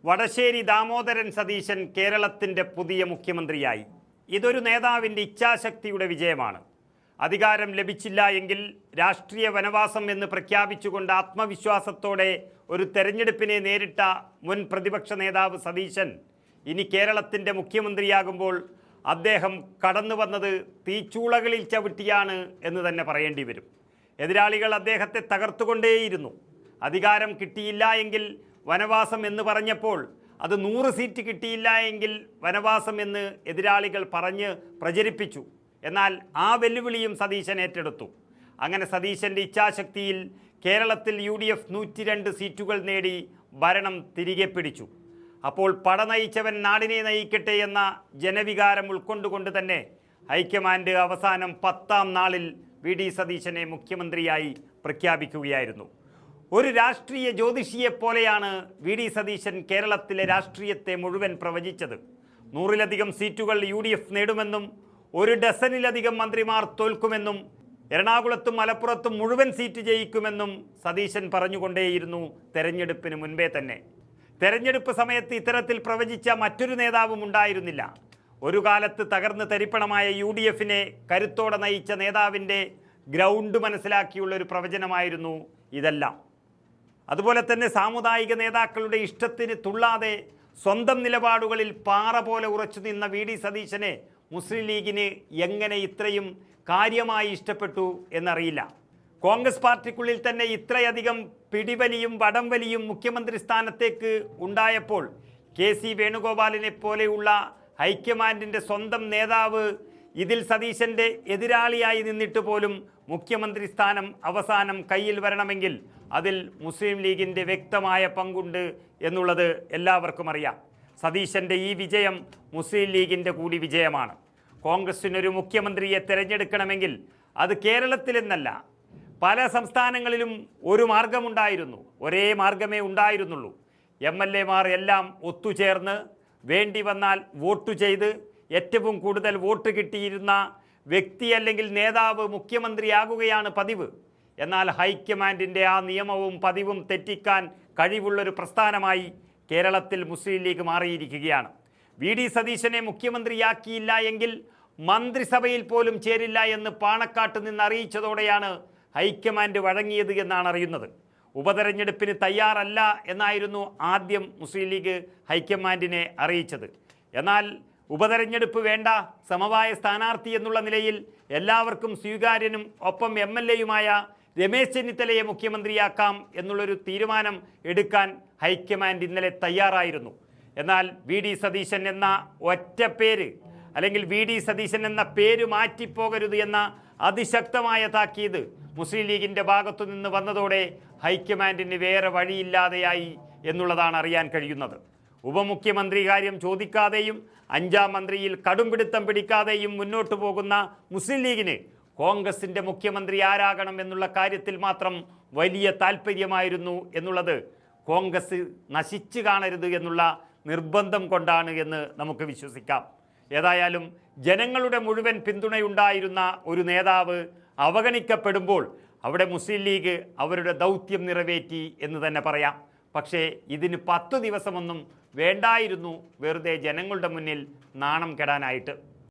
വടശ്ശേരി ദാമോദരൻ സതീശൻ കേരളത്തിൻ്റെ പുതിയ മുഖ്യമന്ത്രിയായി. ഇതൊരു നേതാവിൻ്റെ ഇച്ഛാശക്തിയുടെ വിജയമാണ്. അധികാരം ലഭിച്ചില്ല എങ്കിൽ രാഷ്ട്രീയ വനവാസം എന്ന് പ്രഖ്യാപിച്ചുകൊണ്ട് ആത്മവിശ്വാസത്തോടെ ഒരു തെരഞ്ഞെടുപ്പിനെ നേരിട്ട മുൻ പ്രതിപക്ഷ നേതാവ് സതീശൻ ഇനി കേരളത്തിൻ്റെ മുഖ്യമന്ത്രിയാകുമ്പോൾ അദ്ദേഹം കടന്നു വന്നത് തീച്ചൂളകളിൽ ചവിട്ടിയാണ് എന്ന് തന്നെ പറയേണ്ടി വരും. എതിരാളികൾ അദ്ദേഹത്തെ തകർത്തുകൊണ്ടേയിരുന്നു. അധികാരം കിട്ടിയില്ല എങ്കിൽ വനവാസം എന്ന് പറഞ്ഞപ്പോൾ അത് 100 സീറ്റ് കിട്ടിയില്ല എങ്കിൽ വനവാസം എന്ന് എതിരാളികൾ പറഞ്ഞ് പ്രചരിപ്പിച്ചു. എന്നാൽ ആ വെല്ലുവിളിയും സതീശൻ ഏറ്റെടുത്തു. അങ്ങനെ സതീശൻ്റെ ഇച്ഛാശക്തിയിൽ കേരളത്തിൽ UDF 102 സീറ്റുകൾ നേടി ഭരണം തിരികെ പിടിച്ചു. അപ്പോൾ പട നയിച്ചവൻ നാടിനെ നയിക്കട്ടെ എന്ന ജനവികാരം ഉൾക്കൊണ്ടുകൊണ്ട് തന്നെ ഹൈക്കമാൻഡ് അവസാനം 10ാം നാളിൽ VD സതീശനെ മുഖ്യമന്ത്രിയായി പ്രഖ്യാപിക്കുകയായിരുന്നു. ഒരു രാഷ്ട്രീയ ജ്യോതിഷിയെപ്പോലെയാണ് VD സതീശൻ കേരളത്തിലെ രാഷ്ട്രീയത്തെ മുഴുവൻ പ്രവചിച്ചത്. 100-ലധികം സീറ്റുകൾ UDF നേടുമെന്നും 1 ഡസനിലധികം മന്ത്രിമാർ തോൽക്കുമെന്നും എറണാകുളത്തും മലപ്പുറത്തും മുഴുവൻ സീറ്റ് ജയിക്കുമെന്നും സതീശൻ പറഞ്ഞുകൊണ്ടേയിരുന്നു തെരഞ്ഞെടുപ്പിന് മുൻപേ തന്നെ. തെരഞ്ഞെടുപ്പ് സമയത്ത് ഇത്തരത്തിൽ പ്രവചിച്ച മറ്റൊരു നേതാവും ഉണ്ടായിരുന്നില്ല. ഒരു കാലത്ത് തകർന്ന് തരിപ്പണമായ UDFനെ കരുത്തോടെ നയിച്ച നേതാവിൻ്റെ ഗ്രൗണ്ട് മനസ്സിലാക്കിയുള്ളൊരു പ്രവചനമായിരുന്നു ഇതെല്ലാം. അതുപോലെ തന്നെ സാമുദായിക നേതാക്കളുടെ ഇഷ്ടത്തിന് തുള്ളാതെ സ്വന്തം നിലപാടുകളിൽ പാറ പോലെ ഉറച്ചു നിന്ന VD സതീശനെ മുസ്ലിം ലീഗിന് എങ്ങനെ ഇത്രയും കാര്യമായി ഇഷ്ടപ്പെട്ടു എന്നറിയില്ല. കോൺഗ്രസ് പാർട്ടിക്കുള്ളിൽ തന്നെ ഇത്രയധികം പിടിവലിയും വടംവലിയും മുഖ്യമന്ത്രി സ്ഥാനത്തേക്ക് ഉണ്ടായപ്പോൾ KC വേണുഗോപാലിനെ പോലെയുള്ള ഹൈക്കമാൻഡിൻ്റെ സ്വന്തം നേതാവ് ഇതിൽ സതീശൻ്റെ എതിരാളിയായി നിന്നിട്ട് പോലും മുഖ്യമന്ത്രി സ്ഥാനം അവസാനം കയ്യിൽ വരണമെങ്കിൽ അതിൽ മുസ്ലിം ലീഗിൻ്റെ വ്യക്തമായ പങ്കുണ്ട് എന്നുള്ളത് എല്ലാവർക്കും അറിയാം. സതീശൻ്റെ ഈ വിജയം മുസ്ലിം ലീഗിൻ്റെ കൂടി വിജയമാണ്. കോൺഗ്രസിനൊരു മുഖ്യമന്ത്രിയെ തിരഞ്ഞെടുക്കണമെങ്കിൽ അത് കേരളത്തിലെന്നല്ല, പല സംസ്ഥാനങ്ങളിലും ഒരു മാർഗമുണ്ടായിരുന്നു. ഒരേ മാർഗമേ ഉണ്ടായിരുന്നുള്ളൂ. MLA മാർ എല്ലാം ഒത്തുചേർന്ന് വേണ്ടി വന്നാൽ വോട്ട് ചെയ്ത് ഏറ്റവും കൂടുതൽ വോട്ട് കിട്ടിയിരുന്ന വ്യക്തി അല്ലെങ്കിൽ നേതാവ് മുഖ്യമന്ത്രിയാകുകയാണ് പതിവ്. എന്നാൽ ഹൈക്കമാൻഡിൻ്റെ ആ നിയമവും പതിവും തെറ്റിക്കാൻ കഴിവുള്ളൊരു പ്രസ്ഥാനമായി കേരളത്തിൽ മുസ്ലിം ലീഗ് മാറിയിരിക്കുകയാണ്. VD സതീശനെ മുഖ്യമന്ത്രിയാക്കിയില്ല എങ്കിൽ മന്ത്രിസഭയിൽ പോലും ചേരില്ല എന്ന് പാണക്കാട്ട് നിന്ന് അറിയിച്ചതോടെയാണ് ഹൈക്കമാൻഡ് വഴങ്ങിയത് എന്നാണ് അറിയുന്നത്. ഉപതെരഞ്ഞെടുപ്പിന് തയ്യാറല്ല എന്നായിരുന്നു ആദ്യം മുസ്ലിം ലീഗ് ഹൈക്കമാൻഡിനെ അറിയിച്ചത്. എന്നാൽ ഉപതെരഞ്ഞെടുപ്പ് വേണ്ട, സമവായ സ്ഥാനാർത്ഥി എന്നുള്ള നിലയിൽ എല്ലാവർക്കും സ്വീകാര്യനും ഒപ്പം MLA-യുമായ രമേശ് ചെന്നിത്തലയെ മുഖ്യമന്ത്രിയാക്കാം എന്നുള്ളൊരു തീരുമാനം എടുക്കാൻ ഹൈക്കമാൻഡ് ഇന്നലെ തയ്യാറായിരുന്നു. എന്നാൽ VD സതീശൻ എന്ന ഒറ്റ പേര് അല്ലെങ്കിൽ VD സതീശൻ എന്ന പേര് മാറ്റിപ്പോകരുത് എന്ന അതിശക്തമായ താക്കീത് മുസ്ലിം ലീഗിൻ്റെ ഭാഗത്തു നിന്ന് വന്നതോടെ ഹൈക്കമാൻഡിന് വേറെ വഴിയില്ലാതെയായി എന്നുള്ളതാണ് അറിയാൻ കഴിയുന്നത്. ഉപമുഖ്യമന്ത്രി കാര്യം ചോദിക്കാതെയും 5ാം മന്ത്രിയിൽ കടുംപിടുത്തം പിടിക്കാതെയും മുന്നോട്ട് പോകുന്ന മുസ്ലിം ലീഗിന് കോൺഗ്രസിൻ്റെ മുഖ്യമന്ത്രി ആരാകണം എന്നുള്ള കാര്യത്തിൽ മാത്രം വലിയ താല്പര്യമായിരുന്നു എന്നുള്ളത് കോൺഗ്രസ് നശിച്ചു കാണരുത് എന്നുള്ള നിർബന്ധം കൊണ്ടാണ് എന്ന് നമുക്ക് വിശ്വസിക്കാം. ഏതായാലും ജനങ്ങളുടെ മുഴുവൻ പിന്തുണയുണ്ടായിരുന്ന ഒരു നേതാവ് അവഗണിക്കപ്പെടുമ്പോൾ അവിടെ മുസ്ലിം ലീഗ് അവരുടെ ദൗത്യം നിറവേറ്റി എന്ന് തന്നെ പറയാം. പക്ഷേ ഇതിന് 10 ദിവസമൊന്നും വേണ്ടായിരുന്നു വെറുതെ ജനങ്ങളുടെ മുന്നിൽ നാണം കെടാനായിട്ട്.